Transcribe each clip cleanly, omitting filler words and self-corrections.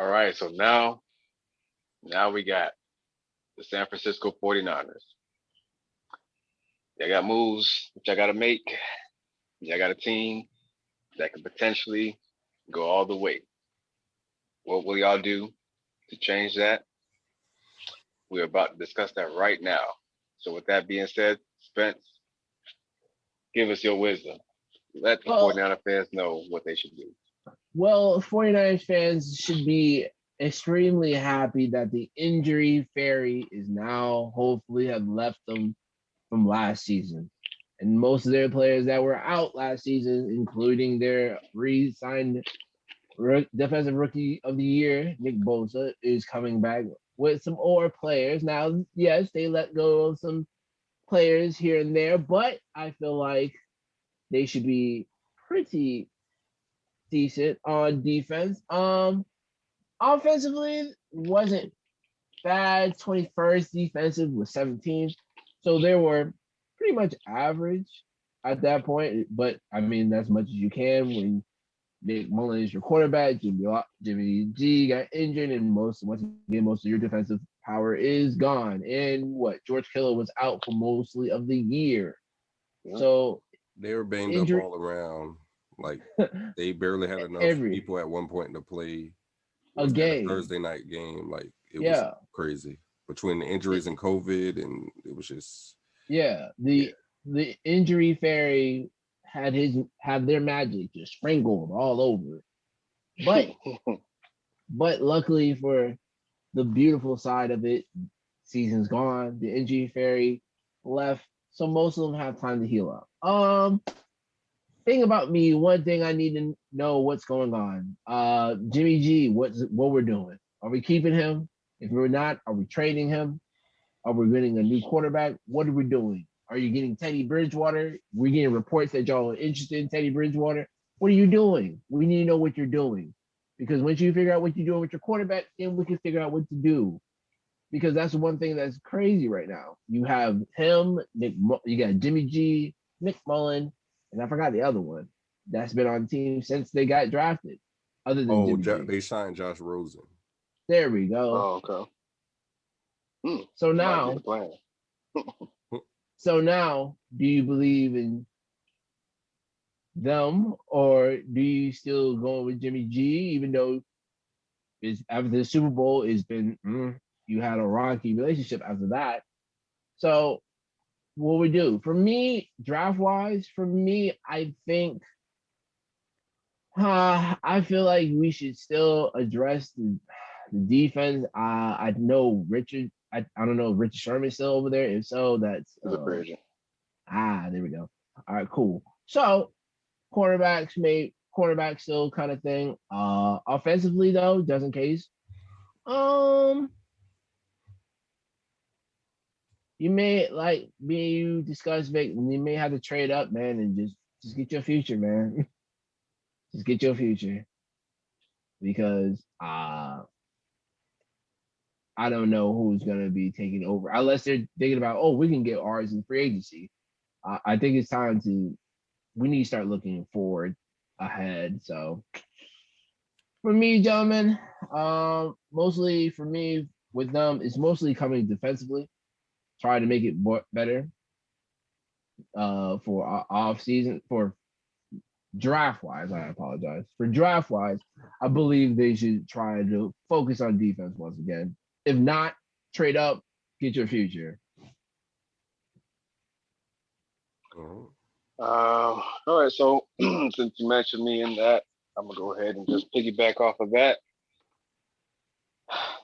All right, so now we got the San Francisco 49ers. They got moves which I got to make. I got a team that could potentially go all the way. What will y'all do to change that? We're about to discuss that right now. So, with that being said, Spence, give us your wisdom. Let the Well, 49er fans know what they should do. well, 49ers fans should be extremely happy that the injury fairy is now hopefully have left them from last season. And most of their players that were out last season, including their re-signed defensive rookie of the year, Nick Bosa, is coming back with some older players. Now, yes, they let go of some players here and there, but I feel like they should be pretty decent on defense. Offensively wasn't bad. 21st defensive was 17th, so they were pretty much average at that point. But I mean, that's much as you can when Nick Mullen is your quarterback. Jimmy G got injured, and once again, most of your defensive power is gone. And what George Kittle was out for mostly of the year, Yeah. so They were banged up injury all around. Like they barely had enough every people at one point to play. a Was that a game. Thursday night game? Like it was Yeah, crazy between the it, injuries and COVID, and it was just yeah. yeah. The injury fairy had their magic just sprinkled all over. But but luckily for the beautiful side of it, season's gone. The injury fairy left, so most of them have time to heal up. Thing about me, one thing I need to know what's going on. Jimmy G, what we're doing? Are we keeping him? If we're not, are we trading him? Are we getting a new quarterback? What are we doing? Are you getting Teddy Bridgewater? We're getting reports that y'all are interested in Teddy Bridgewater. What are you doing? We need to know what you're doing. Because once you figure out what you're doing with your quarterback, then we can figure out what to do. Because that's one thing that's crazy right now. You have him, you got Jimmy G, Nick Mullen, and I forgot the other one that's been on the team since they got drafted, other than Oh, Jimmy G. they signed Josh Rosen. There we go. Oh, okay. So Might be the now, plan. so now, do you believe in them, or do you still go with Jimmy G, even though is after the Super Bowl has been you had a rocky relationship after that. So what we do for me, draft wise, for me, I think I feel like we should still address the defense. I know Richard. I don't know if Richard Sherman's still over there. If so, that's He's a free agent. there we go. All right, cool. So cornerbacks still kind of thing. Offensively though, just in case. Um, you may like me and you discuss Vic, you may have to trade up, man, and just get your future, man. Just get your future because I don't know who's gonna be taking over unless they're thinking about we can get ours in free agency. I think it's time to we need to start looking forward ahead. So for me, gentlemen, mostly for me with them, it's mostly coming defensively. Try to make it better for off season for draft wise. I apologize for draft wise. I believe they should try to focus on defense once again. If not, trade up, get your future. Uh-huh. All right, so since you mentioned me in that, I'm gonna go ahead and just piggyback off of that.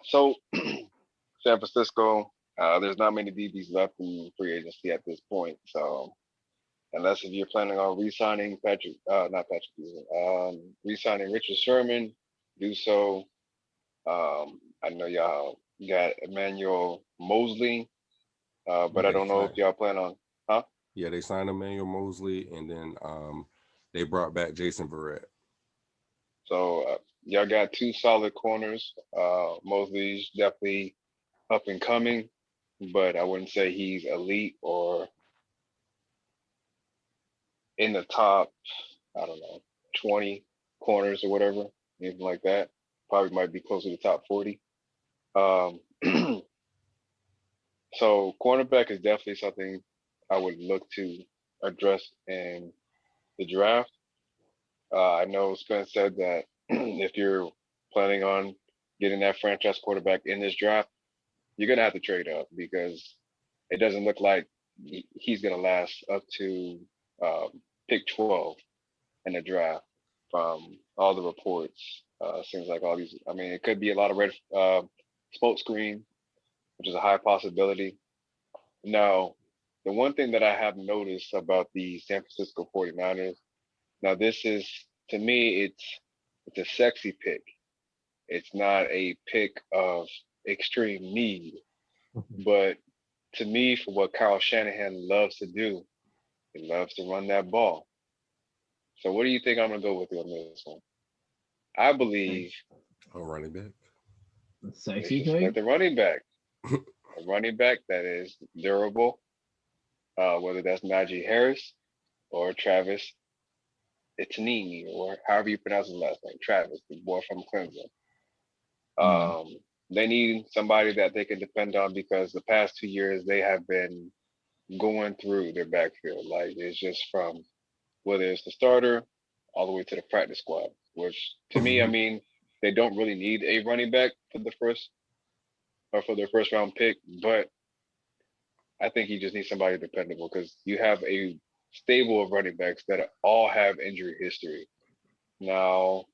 So, San Francisco, there's not many DBs left in free agency at this point. So, unless if you're planning on re-signing not Patrick, re-signing Richard Sherman, do so. I know y'all got Emmanuel Mosley, Yeah, but I don't know if y'all plan on, huh? yeah, they signed Emmanuel Mosley, and then they brought back Jason Verrett. So y'all got two solid corners. Mosley's definitely up and coming, but I wouldn't say he's elite or in the top, I don't know, 20 corners or whatever, anything like that. probably might be closer to top 40. Um, so cornerback is definitely something I would look to address in the draft. I know Spence said that if you're planning on getting that franchise quarterback in this draft, you're gonna have to trade up because it doesn't look like he's gonna last up to pick 12 in the draft. From all the reports, seems like all these. I mean, it could be a lot of red smoke screen, which is a high possibility. Now, the one thing that I have noticed about the San Francisco 49ers, now this is to me, it's a sexy pick. It's not a pick of extreme need, but to me, for what Kyle Shanahan loves to do, he loves to run that ball. So what do you think I'm gonna go with on this one? I believe A running back. Sexy it's pick. the running back, a running back that is durable, whether that's Najee Harris or Travis Etienne, or however you pronounce his last name, Travis, the boy from Clemson. Um, they need somebody that they can depend on because the past 2 years they have been going through their backfield. Like it's just from whether it's the starter all the way to the practice squad, which to me, I mean, they don't really need a running back for the first or for their first round pick, but I think you just need somebody dependable because you have a stable of running backs that all have injury history. Now,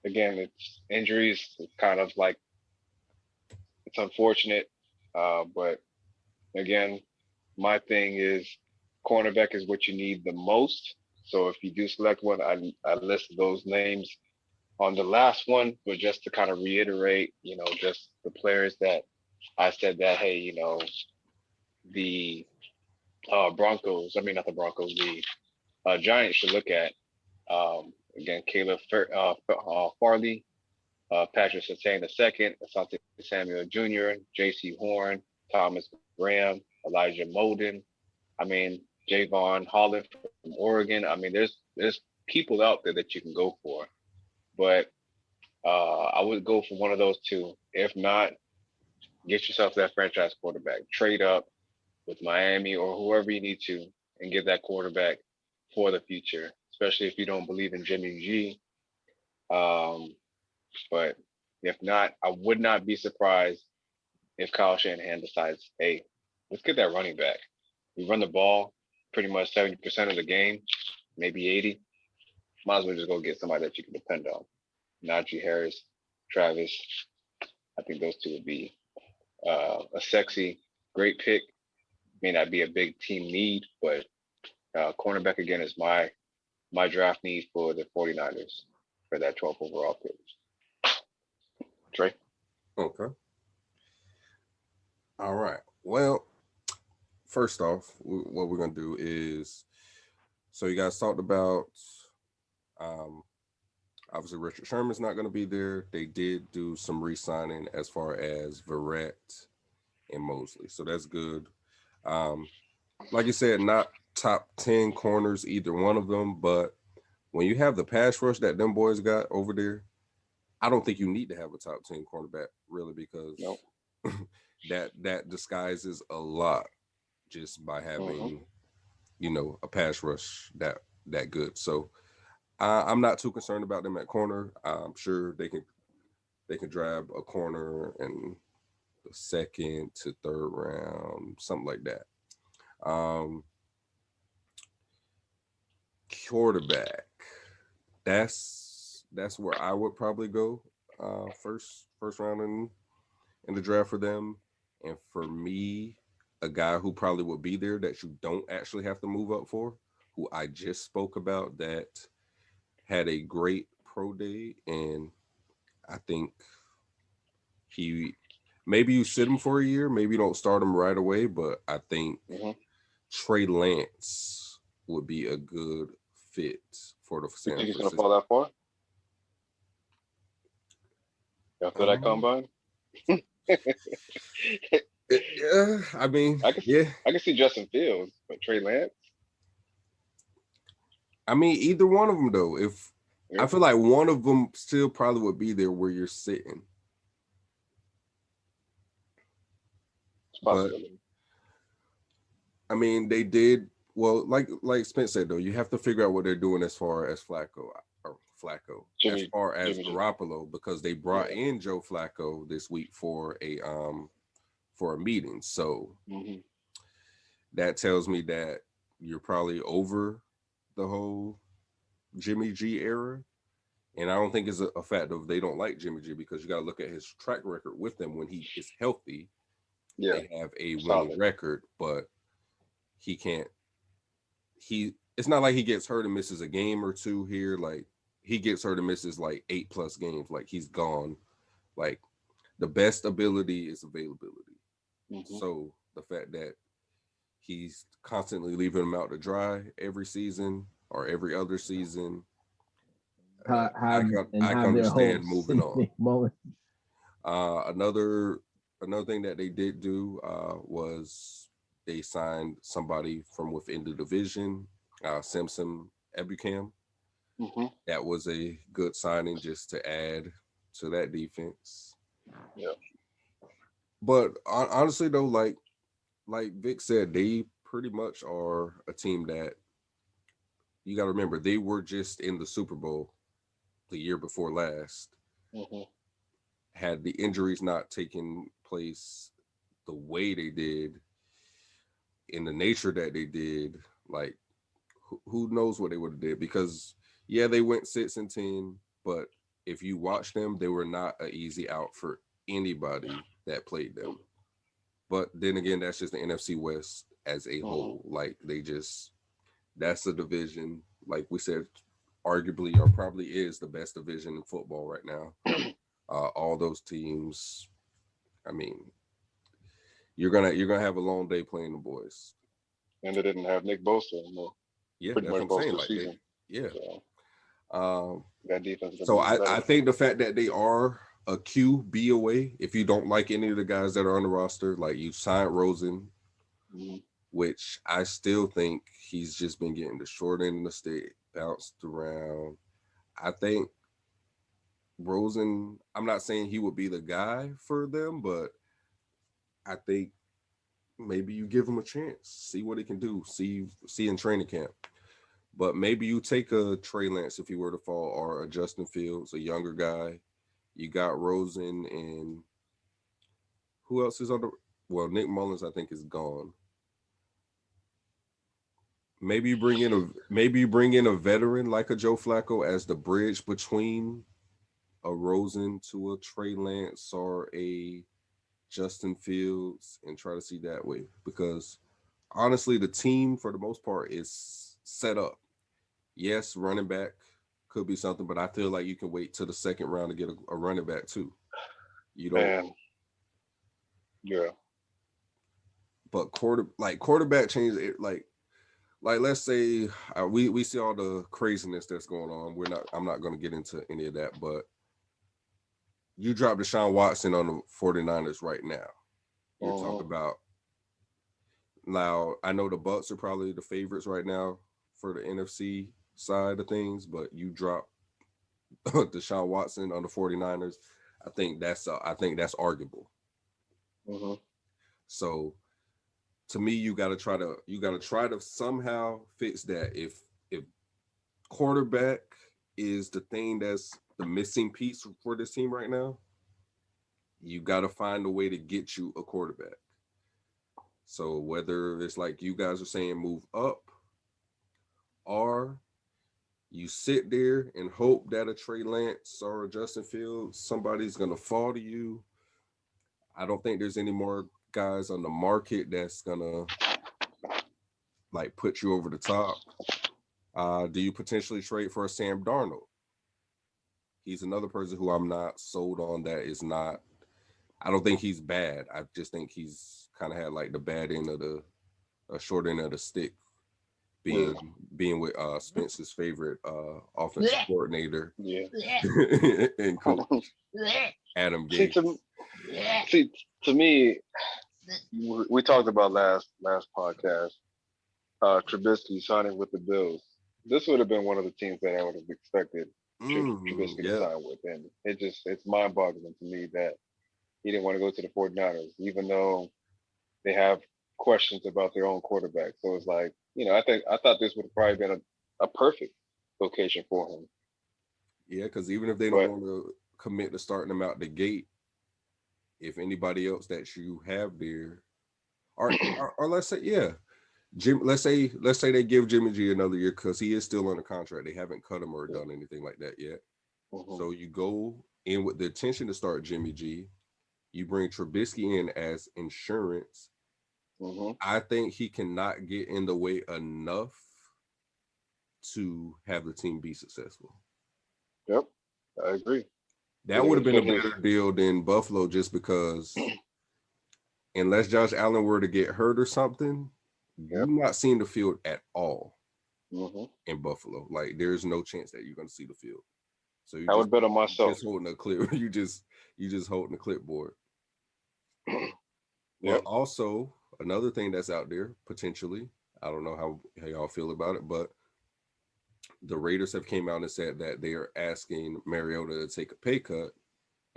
again, it's injuries, it's kind of like it's unfortunate, but again, my thing is cornerback is what you need the most. So if you do select one, I listed those names on the last one, but just to kind of reiterate, just the players that I said that, hey, the Broncos, I mean, not the Broncos, the Giants should look at. Again, Farley, Patrick Sertain II, Asante Samuel Jr., J.C. Horn, Thomas Graham, Elijah Molden. I mean, Javon Holland from Oregon. I mean, there's people out there that you can go for, but I would go for one of those two. If not, get yourself that franchise quarterback. Trade up with Miami or whoever you need to, and get that quarterback for the future. Especially if you don't believe in Jimmy G. But if not, I would not be surprised if Kyle Shanahan decides, hey, let's get that running back. We run the ball pretty much 70% of the game, maybe 80. Might as well just go get somebody that you can depend on. Najee Harris, Travis. I think those two would be a sexy, great pick. May not be a big team need, but cornerback again is my draft need for the 49ers for that 12th overall pick. Trey? Okay. All right. Well, first off, what we're going to do is, so you guys talked about, obviously Richard Sherman's not going to be there. They did do some re-signing as far as Verrett and Mosley. So that's good. Like you said, not top 10 corners, either one of them. But when you have the pass rush that them boys got over there, I don't think you need to have a top 10 cornerback, really, because Nope. that disguises a lot just by having, a pass rush that good. So I'm not too concerned about them at corner. I'm sure they can grab a corner in the second to third round, something like that. Quarterback, that's where I would probably go first round in the draft for them. And for me, a guy who probably would be there that you don't actually have to move up for, who I just spoke about, that had a great pro day, and I think maybe you sit him for a year, maybe you don't start him right away, but I think Trey Lance would be a good fit for the San Francisco. You think he's going to fall that far? After that combine? Yeah, I mean, I can see Justin Fields, but Trey Lance? I mean, either one of them, though. I feel like one of them still probably would be there where you're sitting. But I mean, they did well. Like Spence said, though, you have to figure out what they're doing as far as Flacco, as far as Garoppolo, because they brought in Joe Flacco this week for a meeting. So that tells me that you're probably over the whole Jimmy G era. And I don't think it's a fact of they don't like Jimmy G, because you got to look at his track record with them when he is healthy. Yeah, they have a winning record, but he can't. It's not like he gets hurt and misses a game or two here. Like, he gets hurt and misses like 8+ games. Like, he's gone. Like, the best ability is availability. So the fact that he's constantly leaving him out to dry every season or every other season, I can understand moving on. Another thing that they did do was they signed somebody from within the division, Simpson Ebukam. That was a good signing just to add to that defense. Yeah. But honestly, though, like Vic said, they pretty much are a team that you got to remember, they were just in the Super Bowl the year before last. Had the injuries not taken place the way they did, in the nature that they did, like, who knows what they would have did? Because they went 6-10, but if you watch them, they were not an easy out for anybody that played them. But then again, that's just the NFC West as a whole. Like, that's a division, like we said, arguably or probably is the best division in football right now. All those teams, I mean, you're gonna have a long day playing the boys. And they didn't have Nick Bosa anymore. Yeah, that's what I'm saying. Like, that defense. So I think the fact that they are a QB away, if you don't like any of the guys that are on the roster, like, you signed Rosen, which I still think he's just been getting the short end of the stick, bounced around. I think Rosen, I'm not saying he would be the guy for them, but I think maybe you give him a chance, see what he can do, see in training camp. But maybe you take a Trey Lance if he were to fall, or a Justin Fields, a younger guy. You got Rosen, and who else is on the? Well, Nick Mullins, I think, is gone. Maybe you bring in a veteran like a Joe Flacco as the bridge between a Rosen to a Trey Lance or a Justin Fields, and try to see that way. Because honestly, the team for the most part is set up. Yes, running back could be something, but I feel like you can wait till the second round to get a running back too. You don't. Yeah. But quarterback changes it. Like let's say we see all the craziness that's going on. I'm not going to get into any of that, but you drop Deshaun Watson on the 49ers right now. You're talking about, now, I know the Bucs are probably the favorites right now for the NFC side of things, but you drop Deshaun Watson on the 49ers, I think that's arguable. So to me, you got to try to somehow fix that. If quarterback is the thing that's the missing piece for this team right now, you got to find a way to get you a quarterback. So whether it's like you guys are saying, move up, or you sit there and hope that a Trey Lance or a Justin Fields, somebody's going to fall to you. I don't think there's any more guys on the market that's going to like put you over the top. Do you potentially trade for a Sam Darnold? He's another person who I'm not sold on. That is not, I don't think he's bad. I just think he's kind of had like the bad end of the short end of the stick, being with Spence's favorite offensive coordinator, and coach Adam Gates. See, to me, we talked about last podcast, Trubisky signing with the Bills. This would have been one of the teams that I would have expected Trubisky to Yeah. sign with. And it's mind-boggling to me that he didn't want to go to the 49ers, even though they have questions about their own quarterback. So it's like, I thought this would have probably been a perfect location for him. Yeah, because even if they don't But want to commit to starting them out the gate, if anybody else that you have there, or let's say, yeah, let's say they give Jimmy G another year because he is still under contract. They haven't cut him or done anything like that yet. mhm, So you go in with the intention to start Jimmy G. You bring Trubisky in as insurance. mhm, I think he cannot get in the way enough to have the team be successful. yep, I agree. That It would have would been a fit his. better deal than Buffalo just because unless Josh Allen were to get hurt or something, you're Yep. not seeing the field at all Hmm. in Buffalo. Like there's no chance that you're going to see the field. So I would bet on myself. just holding a clip. You just holding a clipboard. But Yep. also another thing that's out there potentially. I don't know how y'all feel about it, but the Raiders have came out and said that they are asking Mariota to take a pay cut,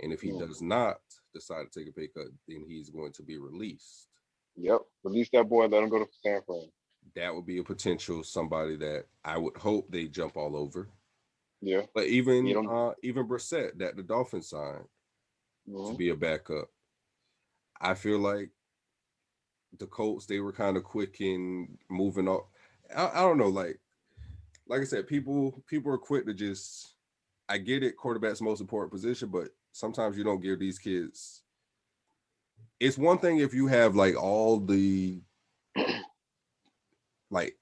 and if he Mm. does not decide to take a pay cut, then he's going to be released. Yep. Release that boy. Let him go to San Fran. That would be a potential somebody that I would hope they jump all over. Yeah. But You even don't. even Brissett that the Dolphins signed to Hmm. be a backup, I feel like the Colts they were kind of quick in moving up. I don't know, like I said, people are quick to just. I get it, quarterback's the most important position, but sometimes you don't give these kids. It's one thing if you have like all the like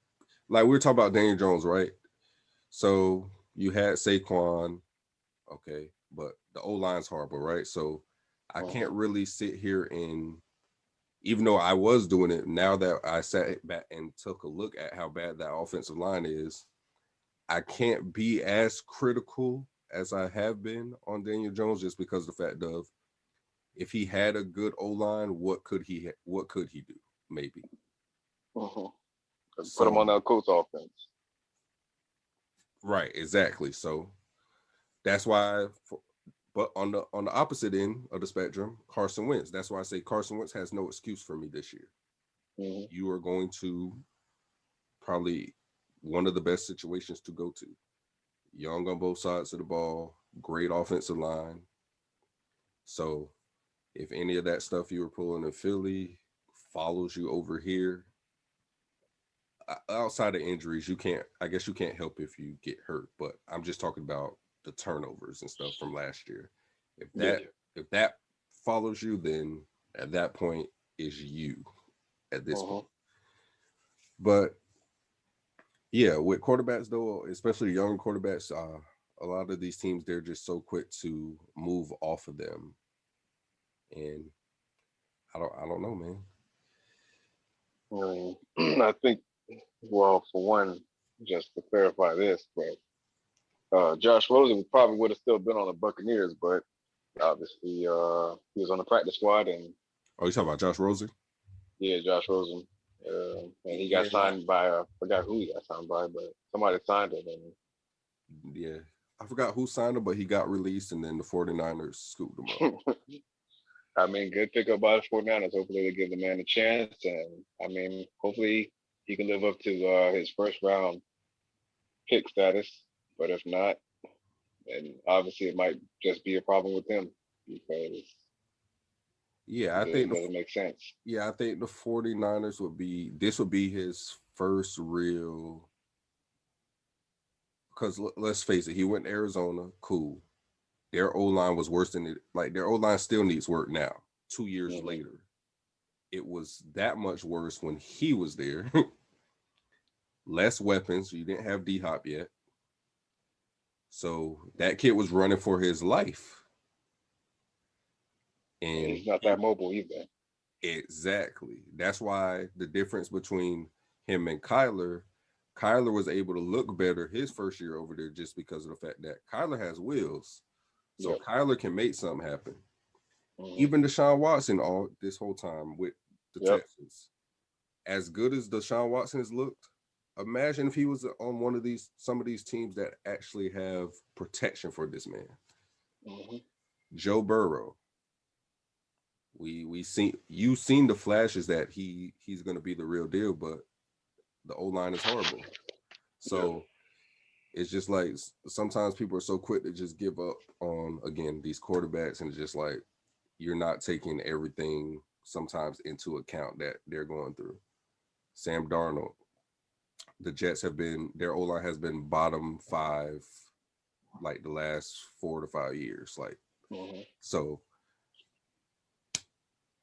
we were talking about Daniel Jones, right? So you had Saquon, okay, but the O line's horrible, right? So I can't Hmm. really sit here and even though I was doing it, now that I sat back and took a look at how bad that offensive line is, I can't be as critical as I have been on Daniel Jones just because of the fact of if he had a good O line, what could he do? Maybe. Hmm. Put him on So that Colts offense. right, exactly. So that's why. But on the opposite end of the spectrum, Carson Wentz. That's why I say Carson Wentz has no excuse for me this year. Hmm. You are going to probably one of the best situations to go to. Young on both sides of the ball, great offensive line. So if any of that stuff you were pulling in Philly follows you over here, outside of injuries, you can't. I guess you can't help if you get hurt. But I'm just talking about the turnovers and stuff from last year. If Yeah. that follows you, then at that point is you at this Hmm. point. But yeah, with quarterbacks though, especially young quarterbacks, a lot of these teams they're just so quick to move off of them, and I don't know, man. I think. Well, for one, just to clarify this, but Josh Rosen probably would have still been on the Buccaneers, but obviously he was on the practice squad, and Oh, you talking about Josh Rosen? yeah, Josh Rosen, and he got Yeah, signed by forgot who he got signed by, but somebody signed him, and yeah. I forgot who signed him, but he got released, and then the 49ers scooped him up. I mean, good pickup by the 49ers. Hopefully they give the man a chance, and I mean, hopefully he can live up to his first round pick status. But if not, then obviously it might just be a problem with him because Yeah, it doesn't make sense. I think the 49ers would be his first real because let's face it, he went to Arizona, cool. Their O line was worse than it. Like their O line still needs work now. 2 years Hmm. later, it was that much worse when he was there. Less weapons. You didn't have D Hop yet, so that kid was running for his life, And and he's not that mobile either. exactly that's why the difference between him and Kyler was able to look better his first year over there just because of the fact that Kyler has wheels, so Yep. Kyler can make something happen. Hmm. Even Deshaun Watson all this whole time with the Yep. Texans, as good as Deshaun Watson has looked, imagine if he was on one of some of these teams that actually have protection for this man. Mm-hmm. Joe Burrow. You've seen the flashes that he's going to be the real deal, but the O line is horrible. So it's just like sometimes people are so quick to just give up on, again, these quarterbacks, and it's just like you're not taking everything sometimes into account that they're going through. Sam Darnold, the Jets their O line has been bottom 5 like the last 4 to 5 years. Like, so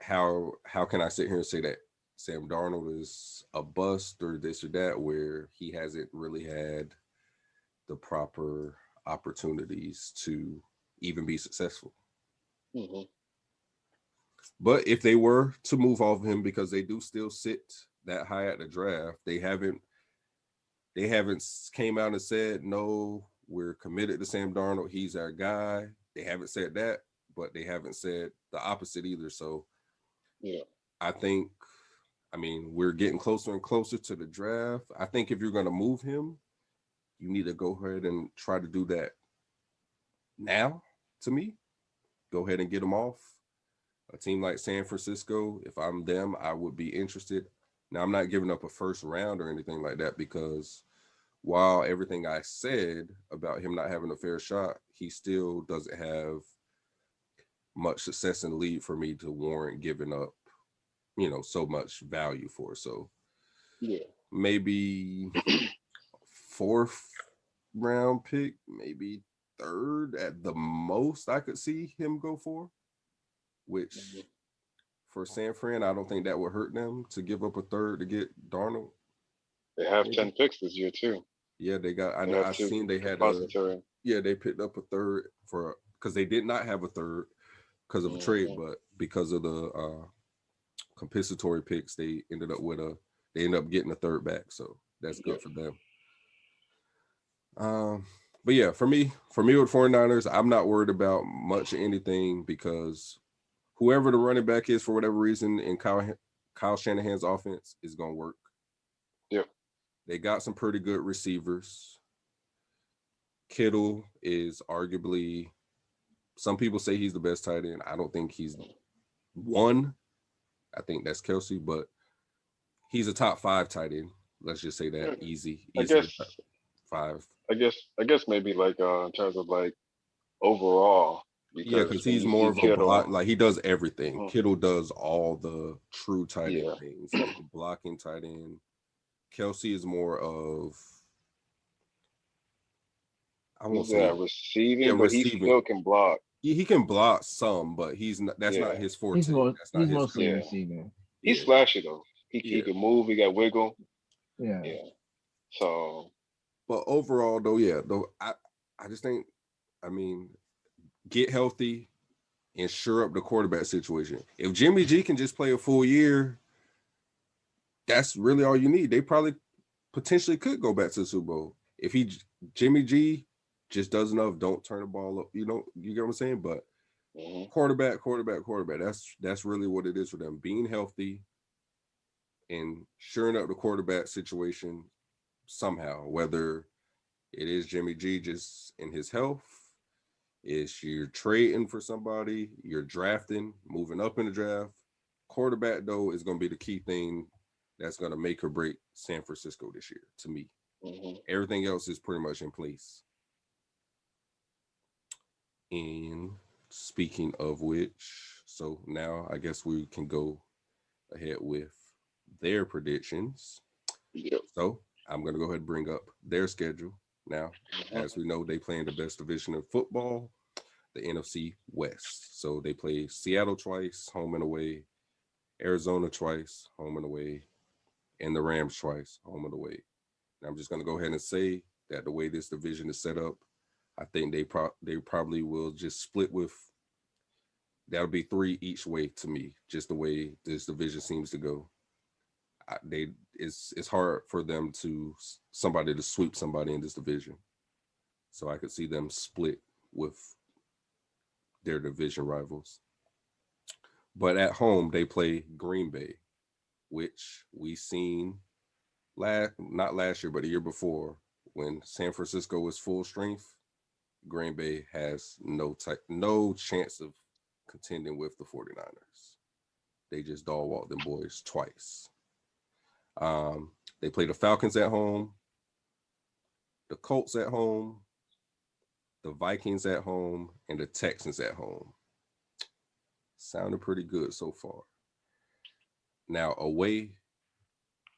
how can I sit here and say that Sam Darnold is a bust or this or that, where he hasn't really had the proper opportunities to even be successful? But if they were to move off him, because they do still sit that high at the draft, they haven't came out and said, no, we're committed to Sam Darnold, he's our guy. They haven't said that, but they haven't said the opposite either. So I think, we're getting closer and closer to the draft. I think if you're going to move him, you need to go ahead and try to do that now. To me, go ahead and get him off. A team like San Francisco, if I'm them, I would be interested. Now, I'm not giving up a first round or anything like that, because while everything I said about him not having a fair shot, he still doesn't have much success in the league for me to warrant giving up, so much value for. So maybe 4th round pick, maybe 3rd at the most I could see him go for, which for San Fran, I don't think that would hurt them to give up a 3rd to get Darnold. They have 10 picks this year too. Yeah, they got. I've seen they had they picked up a 3rd because they did not have a 3rd because of a trade, but because of the compensatory picks, they ended up getting a 3rd back. So that's good for them. But yeah, for me with 49ers, I'm not worried about much of anything, because whoever the running back is, for whatever reason, in Kyle Shanahan's offense is going to work. Yep. They got some pretty good receivers. Kittle is arguably, some people say he's the best tight end. I don't think he's one. I think that's Kelsey, but he's a top 5 tight end. Let's just say that. Easy. I guess 5. I guess maybe like in terms of like overall. Because he's more of a block, like he does everything. Kittle does all the true tight end things. He's a blocking tight end. Kelsey is more of, I won't say receiving, but he still can block. He can block some, but he's not. That's not his forte. He's mostly his receiving. He's flashy though. He can move. He got wiggle. Yeah. So, but overall, though, I just think, get healthy and shore up the quarterback situation. If Jimmy G can just play a full year, that's really all you need. They probably potentially could go back to the Super Bowl if Jimmy G just does enough. Don't turn the ball up. You get what I'm saying? But quarterback. That's really what it is for them. Being healthy and shoring up the quarterback situation somehow, whether it is Jimmy G just in his health, is you're trading for somebody, you're drafting, moving up in the draft. Quarterback, though, is going to be the key thing that's going to make or break San Francisco this year, to me. Everything else is pretty much in place. And speaking of which, so now I guess we can go ahead with their predictions. So I'm going to go ahead and bring up their schedule. Now, as we know, they play in the best division of football, the NFC West. So they play Seattle twice, home and away, Arizona twice, home and away, and the Rams twice, home and away. And I'm just going to go ahead and say that the way this division is set up, I think they probably will just split with, that'll be 3 each way to me, just the way this division seems to go. It's hard for them somebody to sweep somebody in this division. So I could see them split with their division rivals. But at home, they play Green Bay, which we seen not last year, but the year before, when San Francisco was full strength, Green Bay has no chance of contending with the 49ers. They just dog walked them boys twice. They play the Falcons at home, the Colts at home, the Vikings at home, and the Texans at home. Sounded pretty good so far. Now away,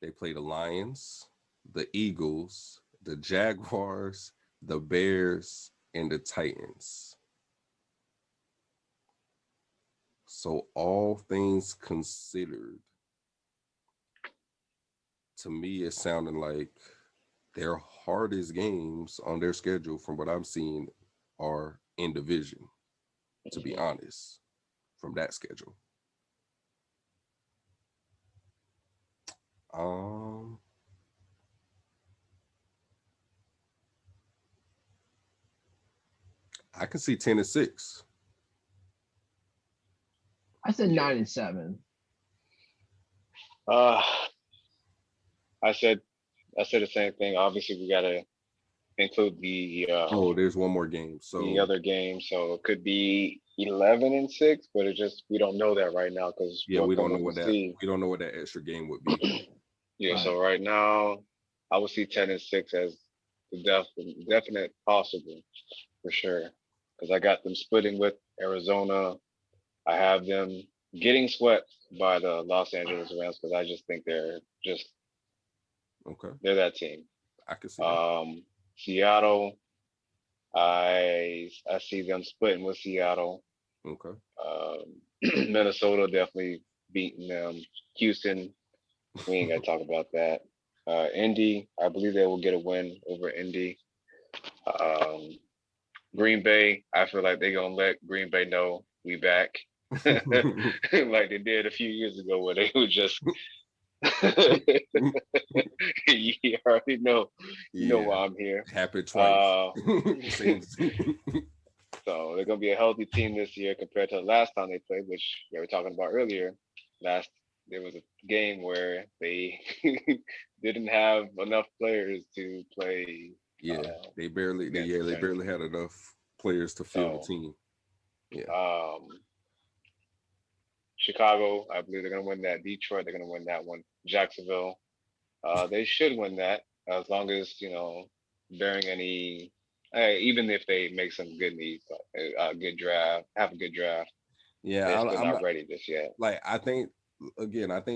they play the Lions, the Eagles, the Jaguars, the Bears, and the Titans. So all things considered, to me, it's sounding like their hardest games on their schedule, from what I'm seeing, are in division, to be honest, from that schedule. I can see 10-6. I said 9-7. I said the same thing. Obviously, we gotta include the there's one more game. So the other game, so it could be 11-6, but we don't know that right now because we don't know what that extra game would be. Yeah, so right now I would see 10-6 as the definite possible for sure. Because I got them splitting with Arizona. I have them getting swept by the Los Angeles Rams because I just think they're that team. I can see that. Seattle, I see them splitting with Seattle. Okay. Minnesota definitely beating them. Houston, we ain't got to talk about that. Indy, I believe they will get a win over Indy. Green Bay, I feel like they're going to let Green Bay know we back. Like they did a few years ago where they were just you already know why I'm here. Happened twice. So they're gonna be a healthy team this year compared to the last time they played, which we were talking about earlier. There was a game where they didn't have enough players to play. They barely had enough players to field the team. Yeah. Chicago, I believe they're going to win that. Detroit, they're going to win that one. Jacksonville, they should win that as long as, bearing any, even if they make some good needs, have a good draft. Yeah, they're still not ready just yet. Like, I think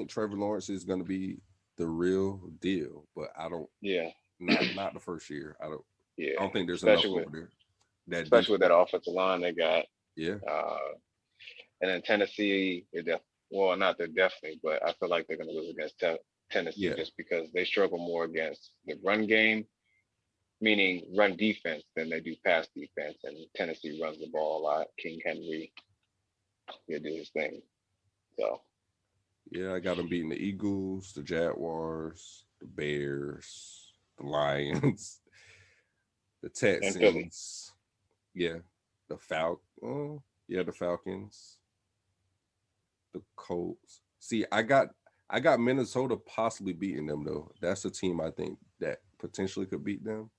Trevor Lawrence is going to be the real deal, but I don't. Yeah. Not the first year. I don't think there's especially enough over there. Especially with that offensive line they got. Yeah. And then Tennessee, not they're definitely, but I feel like they're going to lose against Tennessee just because they struggle more against the run game, meaning run defense, than they do pass defense. And Tennessee runs the ball a lot. King Henry, he'll do his thing. So. Yeah, I got them beating the Eagles, the Jaguars, the Bears, the Lions, the Texans. Yeah, the Falcons. The Colts. See, I got Minnesota possibly beating them though. That's a team I think that potentially could beat them.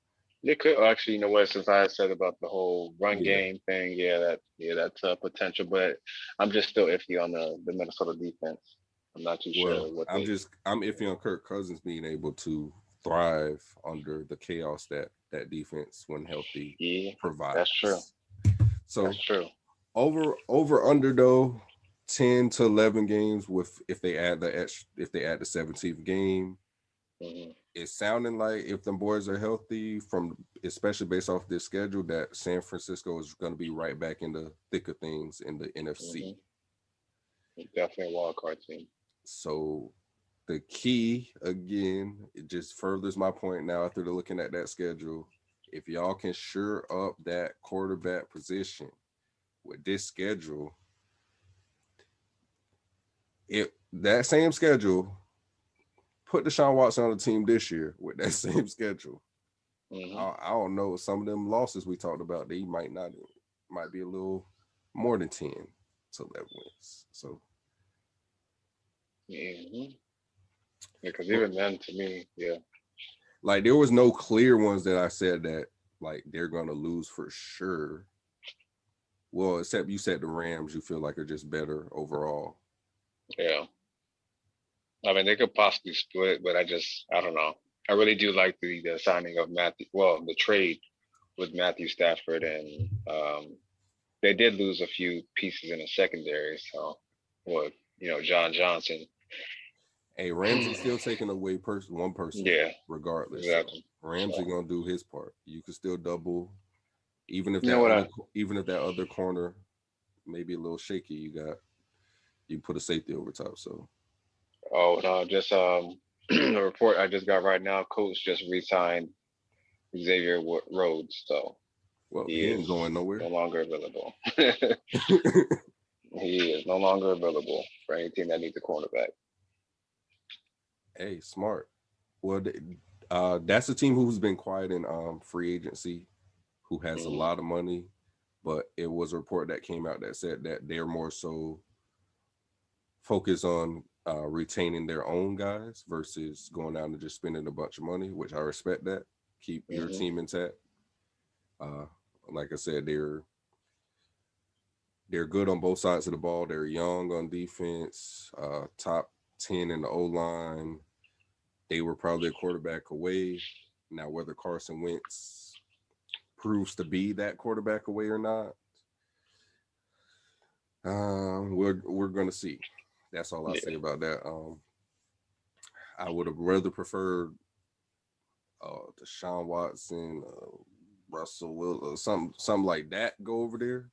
They could actually, you know what? Since I said about the whole run game thing, that's a potential. But I'm just still iffy on the Minnesota defense. I'm not too sure what. I'm iffy on Kirk Cousins being able to thrive under the chaos that defense, when healthy, provides. That's true. So that's true. Over under though, 10 to 11 games if they add the 17th game. Mm-hmm. It's sounding like if them boys are healthy, especially based off this schedule, that San Francisco is going to be right back in the thick of things in the NFC. Mm-hmm. Definitely a wild card team. So the key, again, it just furthers my point now after looking at that schedule. If y'all can shore up that quarterback position with this schedule, that same schedule, put Deshaun Watson on the team this year with that same schedule. Mm-hmm. I don't know. Some of them losses we talked about, they might be a little more than 10 to 11 wins. So, mm-hmm. Because even then, to me, Like there was no clear ones that I said that like they're gonna lose for sure. Well, except you said the Rams, you feel like are just better overall. yeah. I mean, they could possibly split, but I don't know. I really do like the signing of Matthew. Well, the trade with Matthew Stafford, and they did lose a few pieces in the secondary. So, well, John Johnson. Hey, Ramsey's still taking away one person, Yeah, regardless. So exactly. Ramsey So, gonna do his part. You can still double, even if you know what? that other corner maybe a little shaky. You put a safety over top. So Oh no, just a report I just got right now. Coach just re-signed Xavier Rhodes, so well, he he ain't is going no nowhere. longer available. He is no longer available for any team that needs a cornerback. Hey, smart. Well, that's a team who's been quiet in free agency, who has a Mm-hmm. lot of money, but it was a report that came out that said that they're more so focused on retaining their own guys versus going out and just spending a bunch of money, which I respect that. Keep your Mm-hmm. team intact. Uh, like I said, they're good on both sides of the ball. They're young on defense, top 10 in the O line. They were probably a quarterback away. Now, whether Carson Wentz proves to be that quarterback away or not, we're gonna see. That's all I'll say about that. I would have rather preferred Deshaun Watson, Russell Will, something like that go over there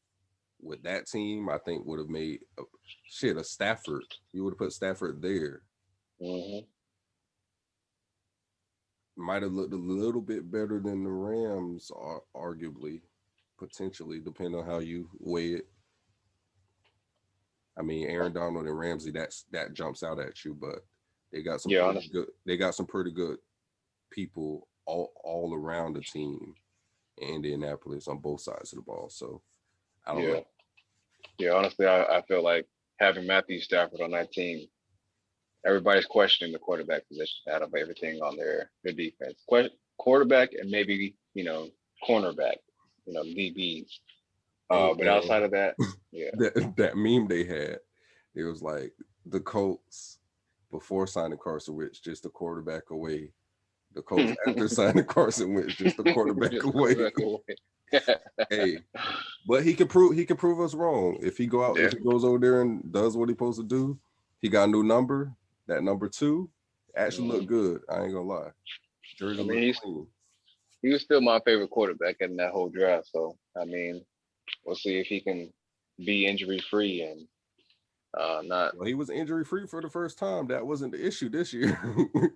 with that team. I think would have made a Stafford. You would have put Stafford there. Mm-hmm. Might have looked a little bit better than the Rams, arguably, potentially, depending on how you weigh it. I mean, Aaron Donald and Ramsey, that jumps out at you, but they got some pretty good. They got some pretty good people all around the team in Indianapolis on both sides of the ball. So I don't know. Yeah. Honestly, I feel like having Matthew Stafford on that team, everybody's questioning the quarterback position out of everything on their defense. Quarterback and maybe cornerback, DBs. Hey But man, outside of that, yeah. that meme they had, it was like the Colts before signing Carson Wentz, just a quarterback away. The Colts after signing Carson Wentz, just a quarterback away. Hey, but he can prove us wrong. If he goes over there and does what he's supposed to do, he got a new number. That number 2 actually looked good. I ain't gonna lie. Jersey looked clean. He was still my favorite quarterback in that whole draft. So I mean, we'll see if he can be injury free and not. Well, he was injury free for the first time. That wasn't the issue this year.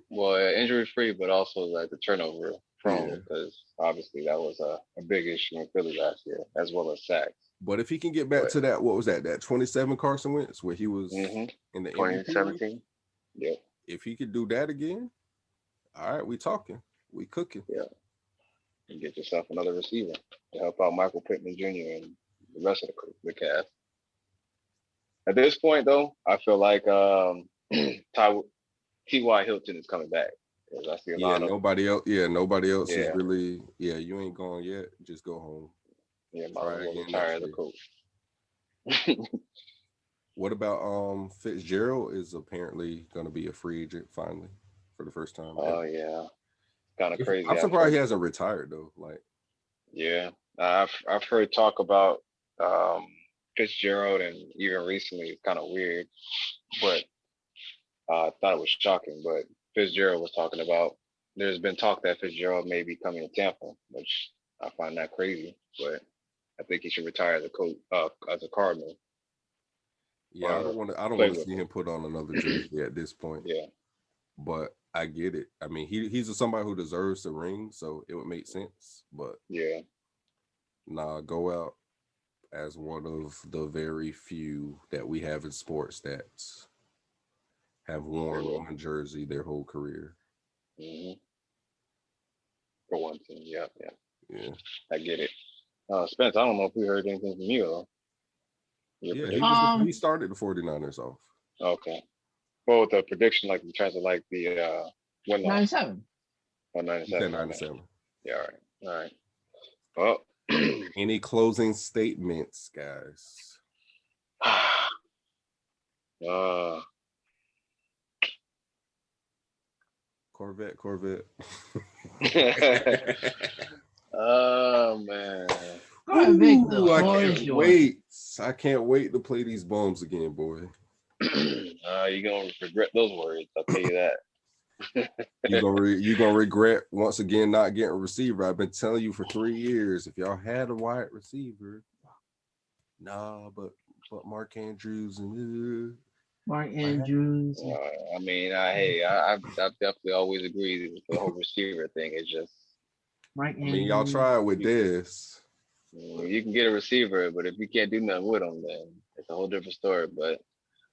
Well, injury free, but also like the turnover prone, because obviously that was a big issue in Philly last year, as well as sacks. But if he can get back to that, what was that 27 Carson Wentz where he was in the 2017? Yeah. If he could do that again, all right, we talking. We cooking. Yeah. And get yourself another receiver to help out Michael Pittman Jr. and the rest of the cast. At this point, though, I feel like T.Y. Hilton is coming back. I see a lot of nobody else. Yeah, nobody else is really. Yeah, you ain't gone yet. Just go home. Yeah, might as well retire the coach. What about Fitzgerald is apparently going to be a free agent finally for the first time. Oh yeah, kind of crazy. I'm surprised he hasn't retired though. Like, yeah, I've heard talk about Fitzgerald, and even recently it's kind of weird, but I thought it was shocking. But Fitzgerald was talking about there's been talk that Fitzgerald may be coming to Tampa, which I find that crazy, but I think he should retire as a coach as a Cardinal. Yeah, I don't want to see him put on another jersey at this point. Yeah, but I get it. I mean, he's somebody who deserves the ring, so it would make sense. But yeah, go out as one of the very few that we have in sports that have worn one jersey their whole career. Mm-hmm. For one team, yeah, I get it. Spence, I don't know if we heard anything from you though. Yeah, he started the 49ers off. Okay. Well, with the prediction, like in terms of like the win loss. 9-7. Oh, You said 97. 97. Yeah, all right. Well, Any closing statements, guys? uh, Corvette. oh man. Go ahead, Vic. The Ooh, I floor is can't yours. wait. I can't wait to play these bums again, boy. You're gonna regret those words. I'll tell you that. You gonna regret once again not getting a receiver. I've been telling you for 3 years. If y'all had a wide receiver, but Mark Andrews and Mark Andrews. I mean, I've definitely always agreed with the whole receiver thing. It's just, Mark I mean, y'all Andrews. tried with this. you can get a receiver, but if you can't do nothing with them, then it's a whole different story. But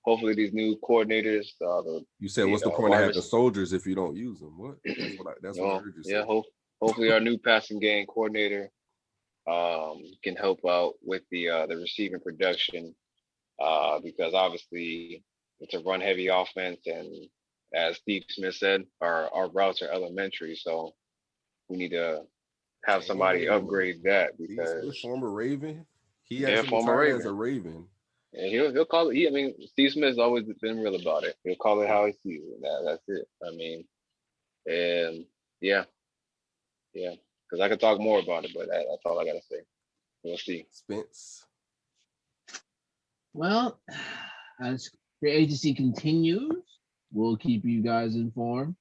hopefully, these new coordinators, You said, what's the point of having soldiers if you don't use them? What? That's what I heard you say. Yeah, hopefully our new passing game coordinator can help out with the receiving production because obviously it's a run heavy offense, and as Steve Smith said, our routes are elementary, so we need to have somebody upgrade that because former Raven, he yeah, actually former retired Raven. as a Raven. And he'll call it. I mean, Steve Smith's always been real about it. He'll call it how he sees it. That's it. I mean, and yeah, because I could talk more about it, but that's all I gotta say. We'll see. Spence. Well, as free agency continues, we'll keep you guys informed.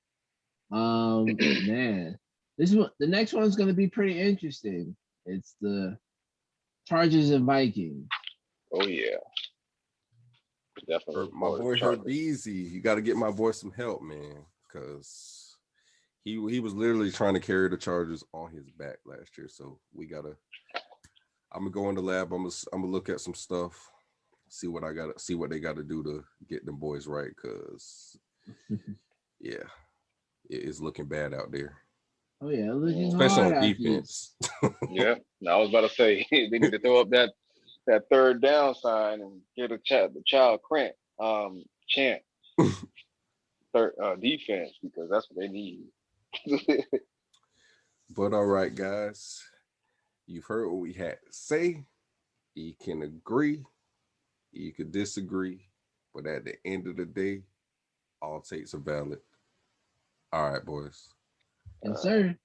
Man, the next one's gonna be pretty interesting. It's the Chargers and Vikings. Oh yeah, definitely. My boy Herbeezy, you got to get my boy some help, man, because he was literally trying to carry the Chargers on his back last year. So I'm gonna go in the lab. I'm gonna look at some stuff, see what they got to do to get them boys right, because yeah, it's looking bad out there. Oh yeah, looking especially hard on defense. Yeah, I was about to say they need to throw up that third down sign and get the child chant third defense, because that's what they need. But all right, guys, you've heard what we had to say. You can agree, you could disagree, but at the end of the day, all takes are valid. All right, boys. Yes, sir.